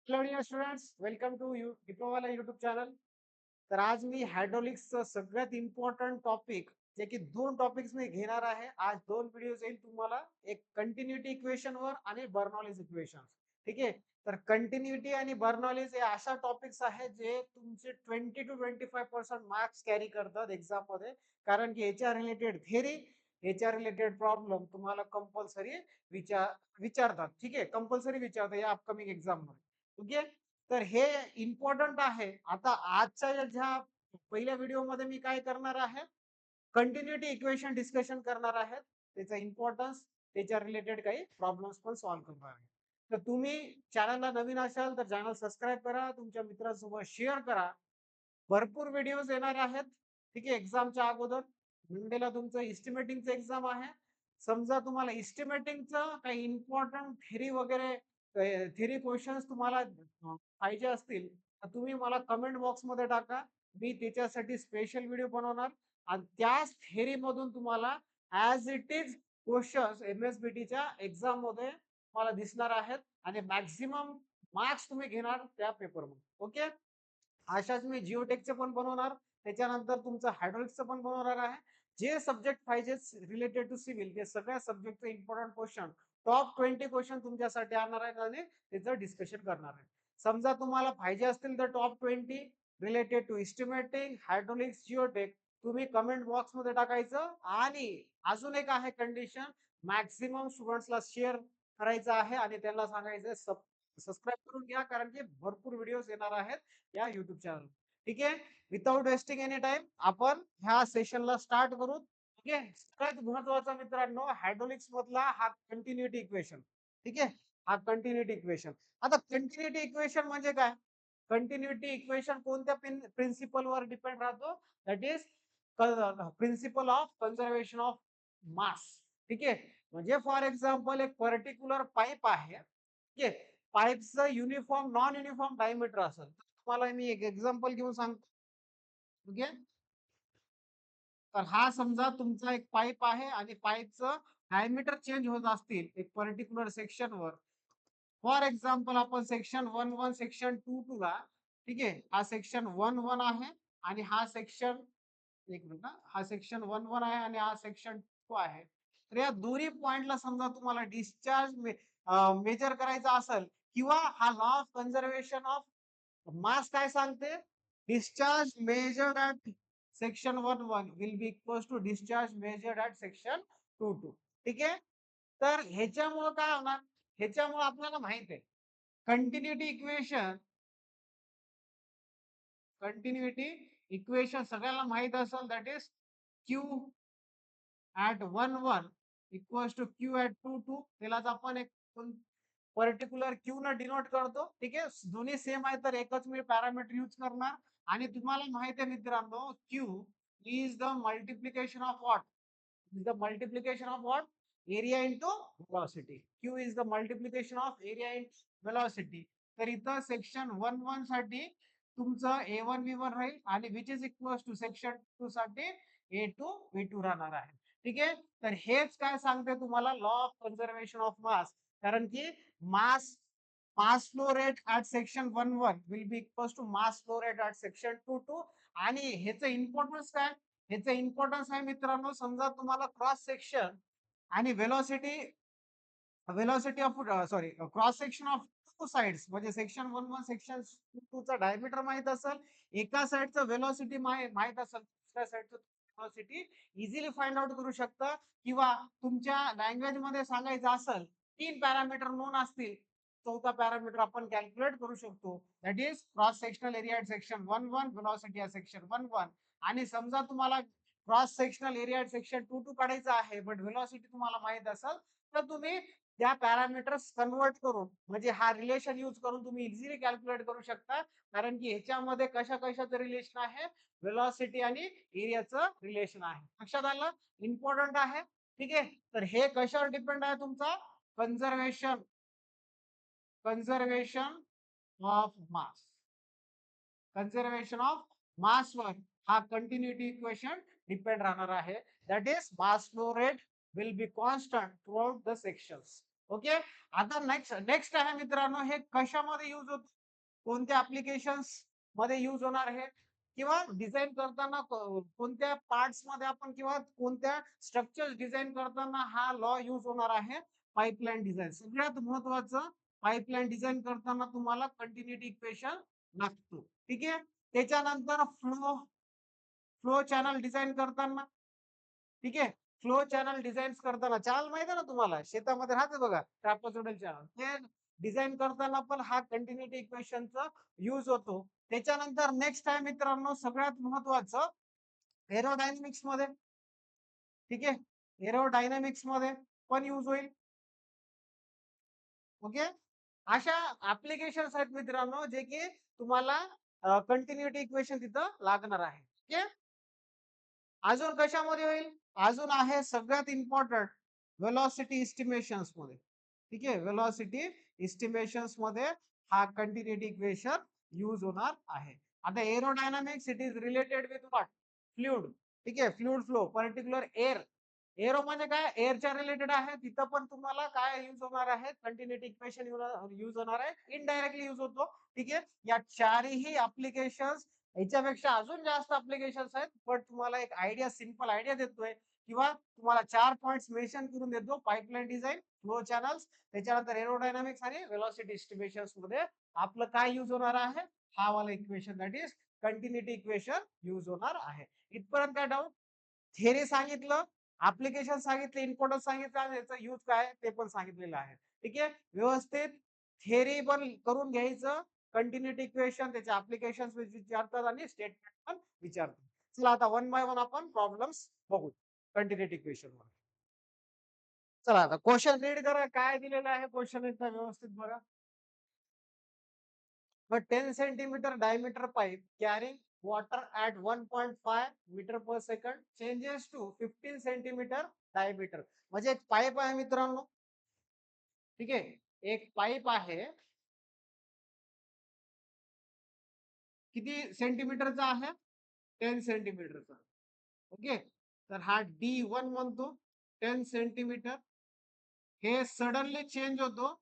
Hello dear students, welcome to डिप्लोमाला YouTube channel. तर आज मी हायड्रॉलिक्सचं सगळ्यात इम्पॉर्टंट टॉपिक, जे की दोन टॉपिक्स मी घेणार आहे. आज दोन व्हिडिओज येईल तुम्हाला, एक कंटिन्युटी इक्वेशन वर आणि बर्नॉलिस इक्वेशन. ठीक आहे. तर कंटिन्युटी आणि बर्नॉलिस हे अशा टॉपिक्स आहेत जे तुमचे 20 to 25% मार्क्स कॅरी करतात एक्झाम मध्ये. कारण की याच्या रिलेटेड थेरी, याच्या रिलेटेड प्रॉब्लेम तुम्हाला कंपल्सरी विचारतात. ठीक आहे, कंपल्सरी विचारतात या अपकमिंग एक्झाम मध्ये. ओके. तर हे इम्पॉर्टंट आहे. आता आजच्या ज्या पहिल्या व्हिडिओमध्ये मी काय करणार आहे, कंटिन्युटी इक्वेशन डिस्कशन करणार आहे. त्याचा इम्पॉर्टन्स, त्याच्या रिलेटेड काही प्रॉब्लेम्स पण सॉल्व्ह करणार आहे. तर तुम्ही चॅनलला नवीन असाल तर चॅनल सबस्क्राईब करा, तुमच्या मित्रांसोबत शेअर करा. भरपूर व्हिडिओज येणार आहेत. ठीक आहे, एक्झामच्या अगोदर. मंडेला तुमचं इस्टिमेटिंगचं एक्झाम आहे. समजा तुम्हाला इस्टिमेटिंगचं काही इम्पॉर्टंट थेरी वगैरे, थेरी क्वेश्चन्स तुम्हाला पाहिजे असतील तर तुम्ही मला कमेंट बॉक्समध्ये टाका. मी त्याच्यासाठी स्पेशल व्हिडिओ बनवणार आणि त्याच थेरी मधून तुम्हाला ऍज इट इज क्वेश्चन्स एमएसबीटीच्या एक्झाम मध्ये तुम्हाला दिसणार आहेत आणि मॅक्झिमम मार्क्स तुम्ही घेणार त्या पेपरमध्ये. ओके. अशाच मी जिओटेकचे पण बनवणार, त्याच्यानंतर तुमचं हायड्रोलिक्सचं पण बनवणार आहे. जे सब्जेक्ट पाहिजे रिलेटेड टू सिव्हिल ते सगळ्या सब्जेक्टचे इम्पॉर्टंट क्वेश्चन, टॉप 20 क्वेश्चन तुमच्यासाठी आणणार आहेत आणि त्याचं डिस्कशन करणार आहे. समजा तुम्हाला पाहिजे असतील तर top 20 related to इस्टिमेटिंग, hydraulics, geotech, तुम्ही कमेंट बॉक्स मध्ये टाकायचं. आणि अजून एक आहे कंडिशन, मॅक्सिमम स्टुडंट्सला शेअर करायचं आहे आणि त्यांना सांगायचं सबस्क्राईब करून घ्या, कारण की भरपूर व्हिडिओज येणार आहेत या युट्यूब चॅनल. ठीक आहे. विदाउट वेस्टिंग एनी टाइम आपण ह्या सेशनला स्टार्ट करू. ठीक आहे. सगळ्यात महत्वाचा मित्रांनो, हायड्रोलिक्स मधला हा कंटिन्युटी इक्वेशन. ठीक आहे. हा कंटिन्युटी इक्वेशन. आता कंटिन्युटी इक्वेशन म्हणजे काय? कंटिन्युटी इक्वेशन कोणत्या प्रिन्सिपल वर डिपेंड राहतो? That is principle of conservation of mass. ठीक आहे. म्हणजे फॉर एक्झाम्पल एक पर्टिक्युलर पाईप आहे. ठीक आहे. पाईपचं युनिफॉर्म नॉन युनिफॉर्म डायमीटर असेल, तर तुम्हाला मी एक एक्झाम्पल घेऊन सांगतो. ओके. तर हा समजा तुमचा एक पाईप आहे आणि पाईपचं डायमीटर चेंज होत असतील एक पर्टिक्युलर सेक्शनवर. फॉर एक्झाम्पल आपण सेक्शन 1 1 सेक्शन 2 2 ला. ठीक आहे, हा सेक्शन 1 1 आहे आणि हा सेक्शन, एक मिनिट हा सेक्शन 1 1 आहे आणि हा सेक्शन 2 आहे. तर या दोन्ही पॉइंटला समजा तुम्हाला डिस्चार्ज मेजर करायचा असेल, किंवा हा law of conservation of mass काय सांगते, discharge measured at section 1 1 will be equal to discharge measured at section 2 2. ठीक आहे. तर ह्याच्यामुळे काय होणार, ह्याच्यामुळे आपल्याला माहित आहे कंटिन्युटी इक्वेशन, कंटिन्युटी इक्वेशन सगळ्यांना माहित असेल, that is Q at 1 1 equals to Q at 2 2. त्यालाच आपण एक पर्टिक्युलर क्यू न डिनोट करतो. ठीक आहे. दोन्ही सेम आहे तर एकच मी पॅरामीटर यूज करणार. आणि तुम्हाला माहित आहे मित्रांनो, Q is the multiplication of what, is the multiplication of what? Area into velocity. Q is the multiplication of area into velocity. तर इथं सेक्शन 1 1 साठी तुमचं A1 V1 राहील आणि which is equal to section 2 साठी A2 V2 राहणार आहे. ठीक आहे. तर हेच काय सांगते तुम्हाला law of conservation of mass. कारण की mass mass flow rate at section 1 1 will be equal to mass flow rate at section 2 2. आणि ह्याचं इम्पॉर्टन्स काय, ह्याचं इम्पॉर्टन्स आहे मित्रांनो, समजा तुम्हाला क्रॉस सेक्शन आणि velocity, velocity of sorry cross section of two sides म्हणजे सेक्शन 1 1 सेक्शन 2 2 चा डायमीटर माहित असेल, एका साइडचं वेलोसिटी माहित असेल, दुसऱ्या साइडचं वेलोसिटी इझिली फाइंड आउट करू शकता. किंवा तुमच्या लँग्वेज मध्ये सांगायचं असेल, 3 पॅरामीटर नोन असतील, चौथा पॅरामीटर आपण कॅल्क्युलेट करू शकतो. That is cross sectional area at section 1 1, velocity at section 1 1. आणि समजा तुम्हाला क्रॉस सेक्शनल एरिया सेक्शन 2 2 काढायचा आहे, बट व्हेलॉसिटी तुम्हाला माहित असेल, तर तुम्ही त्या पॅरामीटर्स कन्वर्ट करून, म्हणजे हा रिलेशन यूज करून तुम्ही इझिली कॅल्क्युलेट करू शकता. कारण की ह्याच्यामध्ये कशा कशाचं रिलेशन आहे, व्हेलॉसिटी आणि एरियाचं रिलेशन आहे. लक्षात आलं? इम्पॉर्टंट आहे. ठीक आहे. तर हे कशावर डिपेंड आहे तुमचा, conservation, conservation of mass, conservation of मास वर हा कंटिन्युटी इक्वेशन डिपेंड राहणार आहे. That is mass flow rate will be constant through out the sections. Okay. आता नेक्स्ट नेक्स्ट आहे मित्रांनो, हे कशामध्ये यूज होत, कोणत्या ऍप्लिकेशन्स मध्ये यूज होणार आहे, किंवा डिझाईन करताना कोणत्या पार्ट्स मध्ये आपण किंवा कोणत्या स्ट्रक्चर डिझाईन करताना हा लॉ यूज होणार आहे. पाईपलाईन डिझाईन सगळ्यात महत्वाचं, पाईपलाईन डिझाईन करताना तुम्हाला कंटिन्युटी इक्वेशन लागतो. ठीक आहे. त्याच्यानंतर फ्लो फ्लो चॅनल डिझाईन करताना, ठीक आहे, फ्लो चॅनल डिझाईन करताना, चॅनल माहिती आहे ना तुम्हाला, शेतामध्ये राहते बघा ट्रॅपेझॉइडल चॅनल, ते डिझाईन करताना पण हा कंटिन्युटी इक्वेशनचा यूज होतो. त्याच्यानंतर नेक्स्ट आहे मित्रांनो, सगळ्यात महत्वाचं एरोडायनामिक्स मध्ये, ठीक आहे, एरोडायनामिक्स मध्ये पण यूज होईल. ओके. अशा ऍप्लिकेशन्स आहेत मित्रांनो, जे की तुम्हाला कंटिन्युटी इक्वेशन तिथं लागणार आहे. ओके. अजून कशामध्ये होईल, अजून आहे सगळ्यात इम्पॉर्टंट वेलॉसिटी इस्टिमेशन्स मध्ये. ठीक आहे, वेलॉसिटी इस्टिमेशन्स मध्ये हा कंटिन्युटी इक्वेशन यूज होणार आहे. आता aerodynamics it is related with what, fluid. ठीक आहे, fluid flow particular air. Arrow म्हणजे काय, एअरच्या रिलेटेड आहे, तिथं पण तुम्हाला काय यूज होणार आहे, कंटिन्युटी इक्वेशन यूज होणार आहे, इनडायरेक्टली यूज होतो. ठीक आहे. या चारही ऍप्लिकेशन्स, याच्यापेक्षा अजून जास्त ऍप्लिकेशन्स आहेत, पण तुम्हाला एक आयडिया, सिंपल आयडिया देतोय, किंवा तुम्हाला 4 पॉइंट्स मेन्शन करून देतो. पाईपलाईन डिझाईन, फ्लो चॅनल्स, त्याच्यानंतर एरोडायनामिक्स आणि वेलॉसिटी एस्टिमेशन्स मध्ये आपलं काय यूज होणार आहे, हा वाला equation, that is continuity equation use होणार आहे. इथपर्यंत काय डाऊट, थिअरी सांगितलं, ऍप्लिकेशन सांगितले, इम्पॉर्टन्स सांगितलं, आणि याचा यूज काय ते पण सांगितलेलं आहे. ठीक आहे. व्यवस्थित थिअरी पण करून घ्यायचं, कंटिन्युटी इक्वेशन त्याचे ऍप्लिकेशन विचारतात आणि स्टेटमेंट पण विचारतात. चला आता वन बाय वन आपण प्रॉब्लेम्स बघू कंटिन्युटी इक्वेशन मध्ये. चला आता क्वेश्चन रीड करा, काय दिलेलं आहे क्वेश्चन, एकदा व्यवस्थित बघा. A 10 centimeter diameter pipe carrying water at 1.5 meter per second changes to 15 centimeter diameter. म्हणजे एक पाईप आहे मित्रांनो, ठीक आहे, एक पाईप आहे, किती सेंटीमीटरचा आहे, 10 सेंटीमीटरचा. ओके. तर हा D1 म्हणतो, 10 सेंटीमीटर. हे सडनली चेंज होतो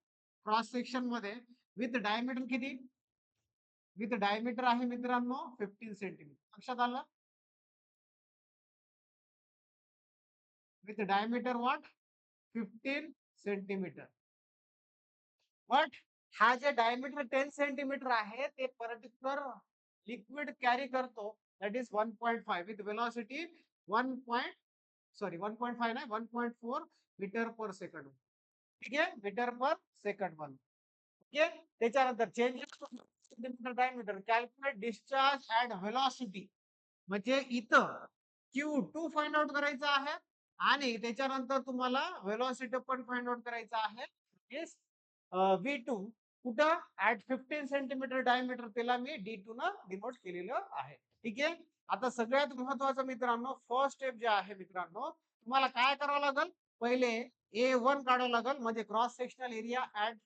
क्रॉस सेक्शन मध्ये, विथ डायमीटर किती, विथ डायमीटर आहे मित्रांनो 15 सेंटीमीटर. लक्षात आलं, with diameter what, 15 centimetre. But हा जे डायमीटर 10 सेंटीमीटर आहे, ते पर्टिक्युलर लिक्विड कॅरी करतो, that is 1.5 with velocity 1 point, sorry 1.5 नाही, 1.4 मीटर पर सेकंड. ठीक आहे, metre per second one. Okay. त्याच्यानंतर changes diameter, calculate discharge at velocity. म्हणजे इथं Q2 फाइंड आउट करायचं आहे, आणि त्याच्यानंतर तुम्हाला व्हेलॉसिटी पण फाइंड आउट करायचं आहे. Is V2 कुठं, ऍट 15 सेंटीमीटर डायमीटर, त्याला मी D2 न डिनोट केलेलं आहे. ठीक आहे. आता सगळ्यात महत्वाचं मित्रांनो, फर्स्ट स्टेप जे आहे मित्रांनो, तुम्हाला काय करावं लागेल, पहिले A1 काढावं लागेल, म्हणजे cross sectional area at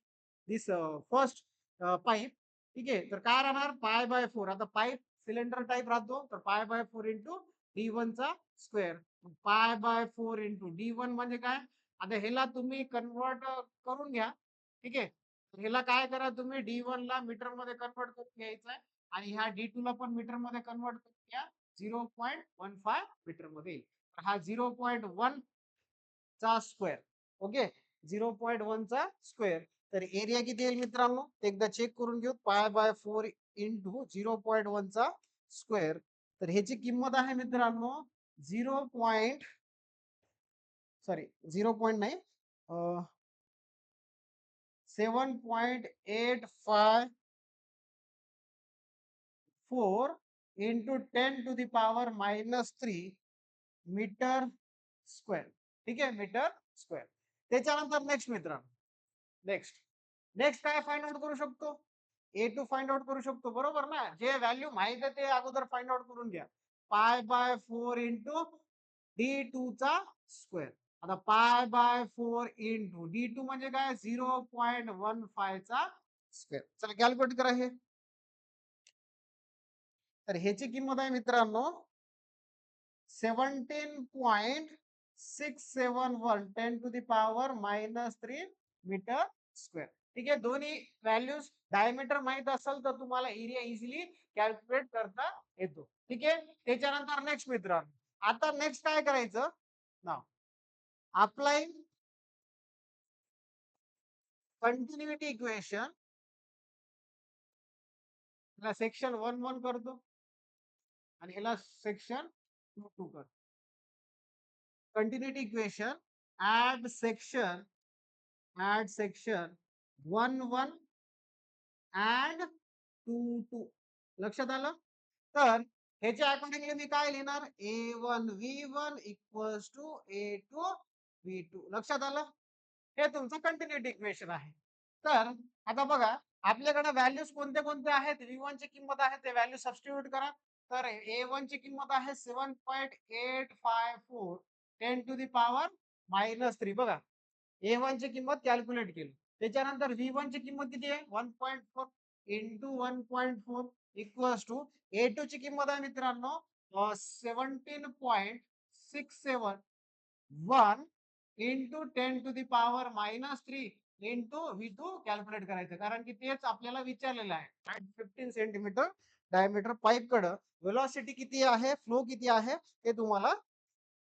this first pipe. ठीक आहे. तर काय राहणार, π/4. आता पाईप सिलेंडर टाईप राहतो, तर π/4 इंटू D1 चा स्क्वेअर. π/4 इंटू D1 म्हणजे काय, आता ह्याला तुम्ही कन्वर्ट करून घ्या. ठीक आहे. तर ह्याला काय करा, तुम्ही D1 ला मीटर मध्ये कन्वर्ट करून घ्यायचं आहे, आणि ह्या D2 ला पण मीटर मध्ये कन्वर्ट करून घ्या. 0.15 मीटर मध्ये येईल. तर हा 0.1 चा स्क्वेअर. ओके. 0.1 चा स्क्वेअर. तर एरिया किती येईल मित्रांनो, ते एकदा चेक करून घेऊ. π/4 इंटू 0.1 चा स्क्वेअर. तर ह्याची किंमत आहे मित्रांनो 0. सॉरी 0. नाही, 7.854 इंटू 10⁻³ मीटर स्क्वेअर. ठीक आहे, मीटर स्क्वेअर. त्याच्यानंतर नेक्स्ट मित्रांनो, नेक्स्ट नेक्स्ट काय फाइंड आउट करू शकतो, A2 फाइंड आउट करू शकतो, बरोबर ना. जे व्हॅल्यू माहित आहे ते अगोदर फाइंड आउट करून घ्या. π/4 इंटू D2 चा स्क्वेअर. आता π/4 इंटू D2 म्हणजे काय, 0.15 चा स्क्वेअर. चला कॅल्क्युलेट करा हे. तर ह्याची किंमत आहे मित्रांनो 17.671 10⁻³ मीटर स्क्वेअर. ठीक आहे, दोन्ही व्हॅल्यूज डायमीटर माहित असेल तर तुम्हाला एरिया इझिली कॅल्क्युलेट करता येतो. ठीक आहे, त्याच्यानंतर नेक्स्ट मित्रांनो, आता नेक्स्ट काय करायचं ना, अप्लाइंग कंटिन्युटी इक्वेशन सेक्शन 1 करतो आणि ह्याला सेक्शन 2 करतो. Continuity equation add section 1 and 2 लक्षात आलं. तर ह्याच्या अकॉर्डिंगली मी काय लिहिणार, A1 V1 equals to A2 V2. लक्षात आलं, हे तुमचं कंटिन्युटी इक्वेशन आहे. तर आता बघा, आपल्याकडे व्हॅल्यूज कोणते कोणते आहेत, V1 ची किंमत आहे ते व्हॅल्यू सबस्टिट्यूट करा. तर A1 ची किंमत आहे 7.854 10 to the power -3. बघा, A1 ची किंमत कॅल्क्युलेट केली. त्याच्यानंतर V1 ची किंमत किती आहे, 1.4 इंटू 1.4 इक्वल्स टू A2 ची किंमत आहे मित्रांनो 17.671 into 10 to the power -3 into V2 calculate करायचं, कारण की तेच आपल्याला विचारलेलं आहे. 15 सेंटीमीटर डायमीटर पाईप कडे वेलॉसिटी किती आहे, फ्लो किती आहे ते तुम्हाला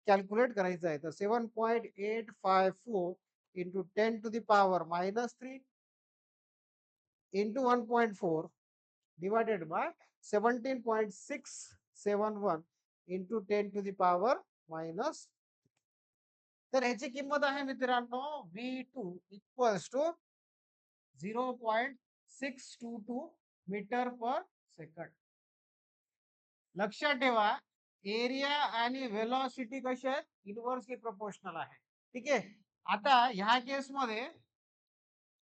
कॅल्क्युलेट करायचं आहे. तर 7.854 into 10 to the power -3 into 1.4 divided by 17.671 into 10 to the power minus. तर ह्याची किंमत आहे मित्रांनो V2 equals to 0.622 metre per second. लक्षात ठेवा, एरिया आणि वेलॉसिटी कशी आहेत, इनव्हर्सली प्रोपोर्शनल आहे. ठीक आहे, आता ह्या केसमध्ये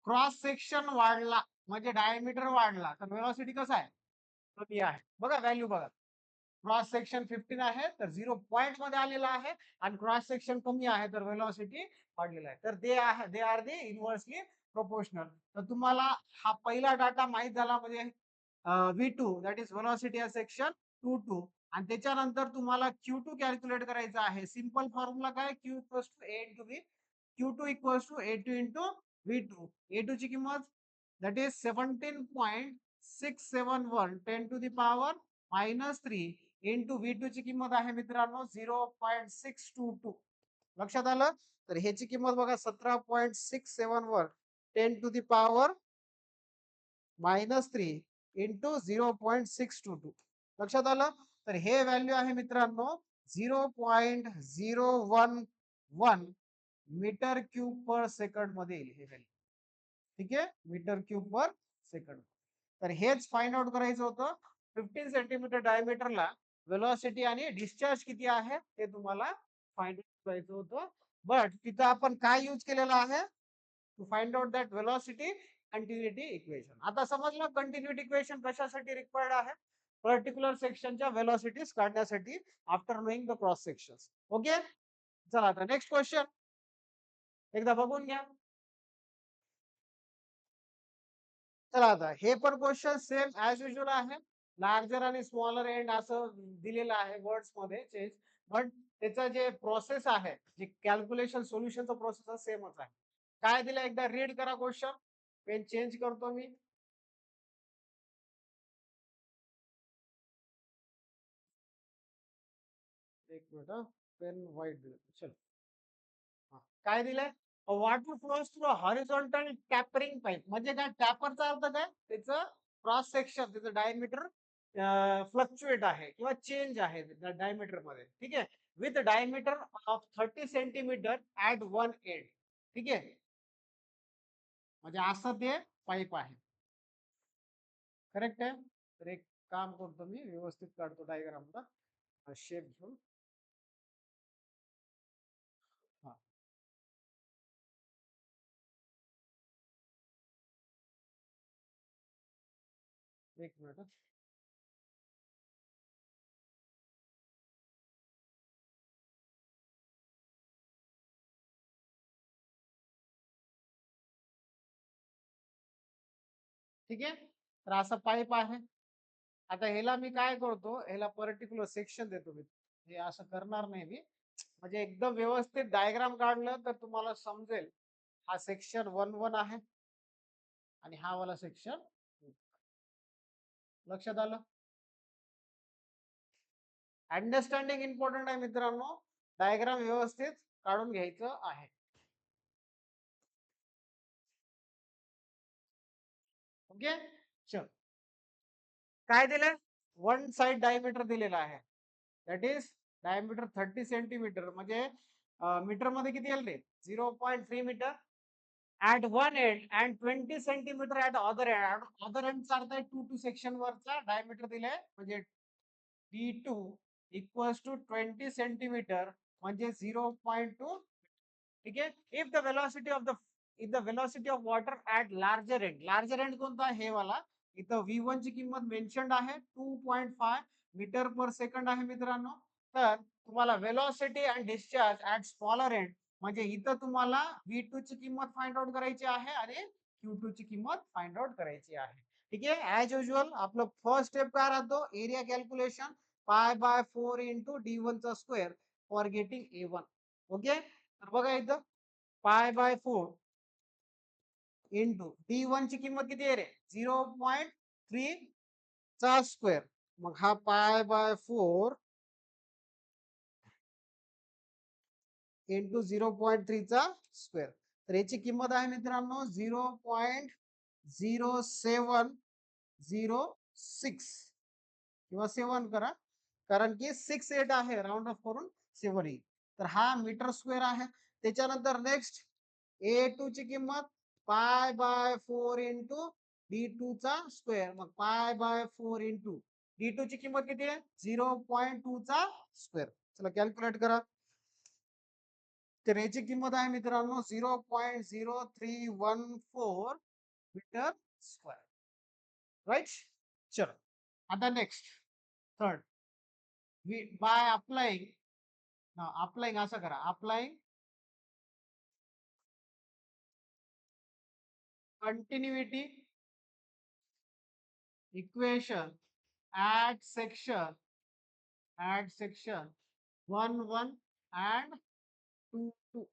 क्रॉस सेक्शन वाढला म्हणजे डायमीटर वाढला तर वेलॉसिटी कसा आहे, कमी आहे. बघा व्हॅल्यू बघा, क्रॉस सेक्शन 15 आहे तर 0 पॉइंट मध्ये आलेला आहे आणि क्रॉस सेक्शन कमी आहे तर वेलॉसिटी वाढलेला आहे. तर they are the inversely proportional. तर तुम्हाला हा पहिला डाटा माहित झाला म्हणजे V2 that is velocity of section 2 आणि त्याच्यानंतर तुम्हाला Q2 कॅल्क्युलेट करायचा आहे. सिंपल फॉर्म्युला काय, Q equals to A into V. Q2 equals to A2 into V2. A2 ची किंमत that is 17.671 10 to the power -3 into V2 ची किंमत आहे मित्रांनो 0.622. लक्षात आलं. तर ह्याची किंमत बघा 17.671 10 to the power -3 इंटू 0.622. लक्षात आलं. तर हे व्हॅल्यू आहे मित्रांनो 0.011 मीटर क्यूब पर सेकंड मध्ये येईल हे व्हॅल्यू. ठीक आहे, मीटर क्यूब पर सेकंड. तर हेच फाइंड आउट करायचं होतं. 15 सेंटीमीटर डायमीटरला वेलॉसिटी आणि डिस्चार्ज किती आहे ते तुम्हाला फाइंड आउट करायचं होतं. बट तिथं आपण काय यूज केलेलं आहे, to find out that velocity continuity equation. आता समजलं कंटिन्युटी इक्वेशन कशासाठी रिक्वायर्ड आहे, पर्टिक्युलर सेक्शनच्या वेलॉसिटीज काढण्यासाठी after knowing the cross sections. Okay, चला आता नेक्स्ट क्वेश्चन एकदा बघून घ्या. चला आता हे पण क्वेश्चन सेम ऍज युजल आहे. लार्जर आणि स्मॉलर एंड असं दिलेलं आहे वर्ड्स मध्ये चेंज, बट त्याचा जे प्रोसेस आहे, जे कॅल्क्युलेशन सोल्युशनचा प्रोसेस सेमच आहे. काय दिलं एकदा रीड करा क्वेश्चन. पेन चेंज करतो मी. एक मिनिट, पेन व्हाईट दिलं. चल, काय दिलंय, water flows through horizontal tapering pipe. म्हणजे काय, टॅपरचा अर्थ काय, त्याचं क्रॉस सेक्शन, त्याचं डायमीटर फ्लक्च्युएट आहे किंवा चेंज आहे डायमीटर मध्ये. ठीक आहे, with diameter of 30 centimetre at one end. ठीक आहे, म्हणजे असं ते पाईप आहे. करेक्ट आहे. तर एक काम करतो मी, व्यवस्थित काढतो डायग्रामचा शेप घेऊन. हा, एक मिनिट. ठीक आहे, तर असा पाईप आहे. आता ह्याला मी काय करतो, ह्याला पर्टिक्युलर सेक्शन देतो मी. हे असं करणार नाही मी, म्हणजे एकदम व्यवस्थित डायग्राम काढलं तर तुम्हाला समजेल हा सेक्शन 1 आहे आणि हा वाला सेक्शन लक्षात आलं. अंडरस्टँडिंग इम्पॉर्टंट आहे मित्रांनो. डायग्राम व्यवस्थित काढून घ्यायचं आहे. ओके चल. काय दिलंय? वन साइड डायमीटर दिलेला आहे. दॅट इज डायमीटर 30 सेंटीमीटर म्हणजे मीटर मध्ये किती येईल रे? 0.3 metre at one end and 20 centimetre at other end. Other एंडचा अर्थ आहे 2 टू सेक्शन वरचा डायमीटर दिलाय म्हणजे D2 इक्वल्स टू 20 सेंटीमीटर म्हणजे 0.2. ठीक आहे. If the velocity of water at larger end कोणता? हे वाला. इथं V1 ची किंमत मेन्शन्ड आहे 2.5 मीटर पर सेकंड आहे मित्रांनो. तर तुम्हाला velocity and discharge at smaller end म्हणजे इथं तुम्हाला V2 ची किंमत फाइंड आउट करायची आहे आणि Q2 ची किंमत फाइंड आउट करायची आहे. ठीक आहे. ऍज युजल आपलं फर्स्ट स्टेप काय राहतो? एरिया कॅल्क्युलेशन π/4 इंटू D1 चा square for getting A1. Okay. तर बघा इथं π/4 इंटू D1 ची किंमत किती आहे रे? 0.3 चा स्क्वेअर. मग हा π/4 इंटू 0.3 चा स्क्वेअर. तर याची किंमत आहे मित्रांनो 0.0706 किंवा 7 करा. कारण की 6-8 आहे राऊंड ऑफ करून 7 येईल. तर हा मीटर स्क्वेअर आहे. त्याच्यानंतर नेक्स्ट A2 ची किंमत π/4 इंटू D2 चा स्क्वेअर. मग π/4 इंटू D2 ची किंमत किती आहे? 0.2 चा स्क्वेअर. चला कॅल्क्युलेट करा. तर याची किंमत आहे मित्रांनो 0.0314 मीटर स्क्वेअर. राईट. चलो आता नेक्स्ट थर्ड बाय अप्लाइंग असं करा. Applying continuity equation at section 1 1 and 2 2.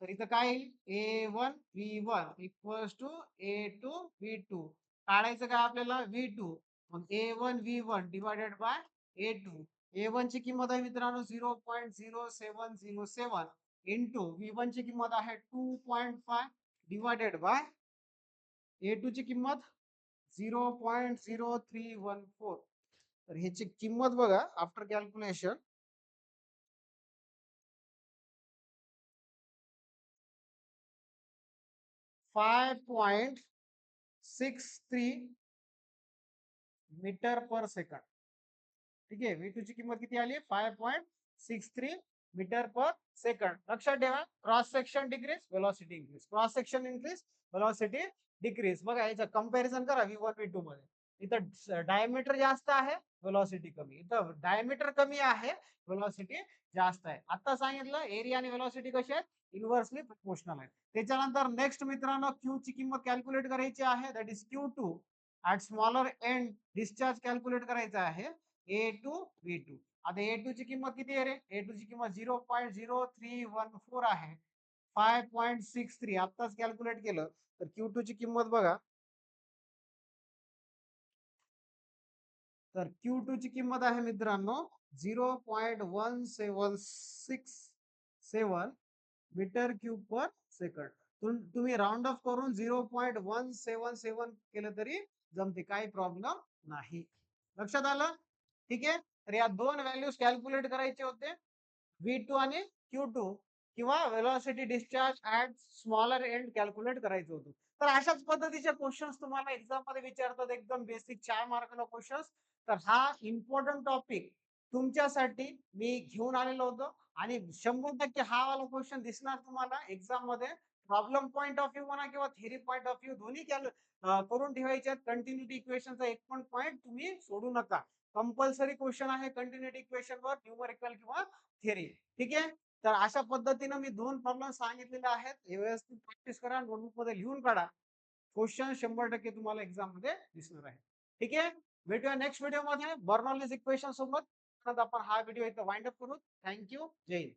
तर इथं काय येईल? A1 V1 equals to A2 V2. काढायचं काय आपल्याला? V2. मग A1 V1 divided by A2. A1 ची किंमत आहे मित्रांनो 0.0707 इंटू V1 ची किंमत आहे 2.5 डिवायडेड बाय A2 ची किंमत 0.0314. तर ह्याची किंमत बघा after calculation 5.63 metre per second. ठीक आहे. V2 ची किंमत किती आली? 5.63 मीटर पर सेकंड. लक्षात ठेवा cross section decrease velocity increase. Cross section increase velocity decrease. बघा याचं कंपॅरिझन करा V1 V2 मध्ये. इथं डायमीटर जास्त आहे वेलॉसिटी कमी. इथं डायमीटर कमी आहे वेलॉसिटी जास्त आहे. आता सांगितलं एरिया आणि वेलॉसिटी कशी आहेत? इन्व्हर्सली प्रोपोर्शनल आहे. त्याच्यानंतर नेक्स्ट मित्रांनो Q ची किंमत कॅल्क्युलेट करायची आहे. That is Q2 at smaller end discharge calculate करायचं आहे. A2 V2. आता A2 ची किंमत किती आहे रे? A2 ची किंमत 0.0314 आहे. 5.63 आत्ताच कॅल्क्युलेट केलं तर Q2 ची किंमत बघा. तर Q2 ची किंमत आहे मित्रांनो 0.1767 मीटर क्यूब पर सेकंड. तुम्ही राऊंड ऑफ करून 0.177 केलं तरी जमते. काही प्रॉब्लेम नाही. लक्षात आलं? ठीक आहे. तर या दोन व्हॅल्यूज कॅल्क्युलेट करायचे होते. V2 आणि Q2 किंवा velocity discharge at smaller end calculate करायचं होतं. तर अशाच पद्धतीचे क्वेश्चन्स तुम्हाला एक्झाम मध्ये विचारतात. एकदम बेसिक 4 मार्काला क्वेश्चन्स. तर हा इम्पॉर्टंट टॉपिक तुमच्यासाठी मी घेऊन आलेलो होतो आणि 100% हा वाला क्वेश्चन दिसणार तुम्हाला एक्झाम मध्ये. प्रॉब्लेम पॉइंट ऑफ व्ह्यू म्हणा किंवा थेरी पॉइंट ऑफ व्ह्यू दोन्ही करून ठेवायचे. कंटिन्युटी इक्वेशनचा एक पण पॉइंट तुम्ही सोडू नका. कंपल्सरी क्वेश्चन आहे कंटिन्युटी इक्वेशन वर न्यूमरिकल किंवा थेरी. ठीक आहे. तर अशा पद्धतीने मी 2 प्रॉब्लेम सांगितलेले आहेत. हे व्यवस्थित प्रॅक्टिस करा. नोटबुक मध्ये लिहून काढा. क्वेश्चन 100% तुम्हाला एक्झाम मध्ये दिसणार आहे. ठीक आहे. भेटूया नेक्स्ट व्हिडिओ मध्ये बर्नॉलिस इक्वेशन सोबत. आपण हा व्हिडिओ इथं वाइंड अप करू. थँक्यू. जय हिंद.